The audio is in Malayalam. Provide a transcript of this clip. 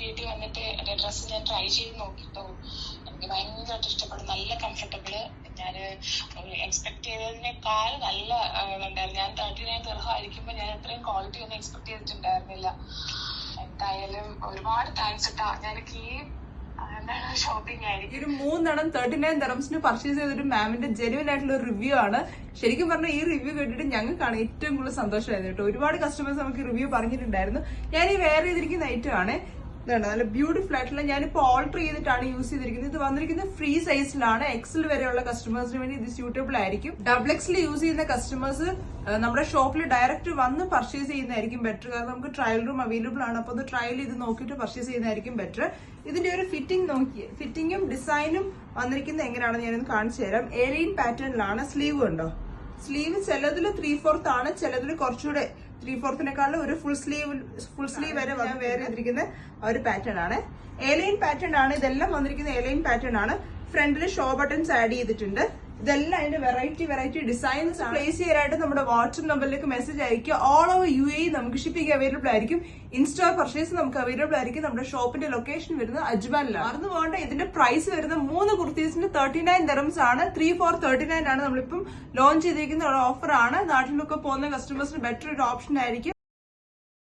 വീട്ടിൽ വന്നിട്ട് എന്റെ ഡ്രസ്സ് ഞാൻ ട്രൈ ചെയ്ത് നോക്കിട്ടോ. എനിക്ക് ഭയങ്കരമായിട്ട് ഇഷ്ടപ്പെടും. നല്ല കംഫർട്ടബിള്. ഞാൻ എക്സ്പെക്ട് ചെയ്തതിനേക്കാൾ നല്ല ഉണ്ടായിരുന്നു. ഞാൻ 39 ദിർഹം ആയിരിക്കുമ്പോ ഞാൻ അത്രയും ക്വാളിറ്റി ഒന്നും എക്സ്പെക്ട് ചെയ്തിട്ടുണ്ടായിരുന്നില്ല. എന്തായാലും ഒരുപാട് താങ്ക്സ് കേട്ടോ. ഞാനൊക്കെ ഈ ഷോപ്പിംഗ് ആയിരിക്കും. ഒരു 3 39 ദിർഹംസിന് പർച്ചേസ് ചെയ്തൊരു മാമിന്റെ ജെന്യുവൻ ആയിട്ടുള്ള ഒരു റിവ്യൂ ആണ്. ശരിക്കും പറഞ്ഞാൽ ഈ റിവ്യൂ കേട്ടിട്ട് ഞങ്ങൾക്കാണ് ഏറ്റവും കൂടുതൽ സന്തോഷമായത് കേട്ടോ. ഒരുപാട് കസ്റ്റമേഴ്സ് നമുക്ക് റിവ്യൂ പറഞ്ഞിട്ടുണ്ടായിരുന്നു. ഞാൻ ഈ വെയർ ചെയ്തിരിക്കുന്ന ഐറ്റം ആണ്. ഇതാണ് നല്ല ബ്യൂട്ടിഫുൾ ആയിട്ടുള്ള. ഞാനിപ്പോ ഓൾട്ടർ ചെയ്തിട്ടാണ് യൂസ് ചെയ്തിരിക്കുന്നത്. ഇത് വന്നിരിക്കുന്നത് ഫ്രീ സൈസിലാണ്. എക്സൽ വരെയുള്ള കസ്റ്റമേഴ്സിന് വേണ്ടി ഇത് സ്യൂട്ടബിൾ ആയിരിക്കും. XXL യൂസ് ചെയ്യുന്ന കസ്റ്റമേഴ്സ് നമ്മുടെ ഷോപ്പിൽ ഡയറക്റ്റ് വന്ന് പർച്ചേസ് ചെയ്യുന്നതായിരിക്കും ബെറ്റർ. കാരണം നമുക്ക് ട്രയൽ റൂം അവൈലബിൾ ആണ്. അപ്പൊ ഒന്ന് ട്രയൽ ചെയ്ത് നോക്കിയിട്ട് പർച്ചേസ് ചെയ്യുന്നതായിരിക്കും ബെറ്റർ. ഇതിന്റെ ഒരു ഫിറ്റിംഗ് നോക്കി, ഫിറ്റിംഗും ഡിസൈനും വന്നിരിക്കുന്നത് എങ്ങനെയാണെന്ന് ഞാനൊന്ന് കാണിച്ചു തരാം. എലൈൻ പാറ്റേണിലാണ്. സ്ലീവ് ഉണ്ടോ? സ്ലീവ് ചിലതിൽ 3/4 ആണ്, ചിലതിൽ കുറച്ചുകൂടെ 3/4 ഒരു ഫുൾ സ്ലീവ് വരെ ഞാൻ വെയർ ചെയ്തിരിക്കുന്ന ഒരു പാറ്റേൺ ആണ്. എലൈൻ പാറ്റേൺ ആണ്. ഇതെല്ലാം വന്നിരിക്കുന്ന എലൈൻ പാറ്റേൺ ആണ്. ഫ്രണ്ടിൽ ഷോ ബട്ടൺസ് ആഡ് ചെയ്തിട്ടുണ്ട്. ഇതെല്ലാം അതിന്റെ വെറൈറ്റി ഡിസൈൻസ് പ്ലേസ് ചെയ്യാനായിട്ട് നമ്മുടെ വാട്സ്ആപ്പ് നമ്പറിലേക്ക് മെസ്സേജ് അയക്കുക. ഓൾ ഓവർ UAE നമുക്ക് ഷിപ്പിംഗ് അവൈലബിൾ ആയിരിക്കും. ഇൻസ്റ്റാ പർച്ചേസ് നമുക്ക് അവൈലബിൾ ആയിരിക്കും. നമ്മുടെ ഷോപ്പിന്റെ ലൊക്കേഷൻ വരുന്നത് അജ്മാനിലാണ്. മറന്നു പോകേണ്ട, ഇതിന്റെ പ്രൈസ് വരുന്ന 3 കുർത്തീസിന് 39 ദിർഹംസ് ആണ്. 3 for 39 ആണ് നമ്മളിപ്പം ലോഞ്ച് ചെയ്തിരിക്കുന്ന ഒരു ഓഫർ ആണ്. നാട്ടിലൊക്കെ പോകുന്ന കസ്റ്റമേഴ്സിന് ബെറ്റർ ഒരു ഓപ്ഷൻ ആയിരിക്കും.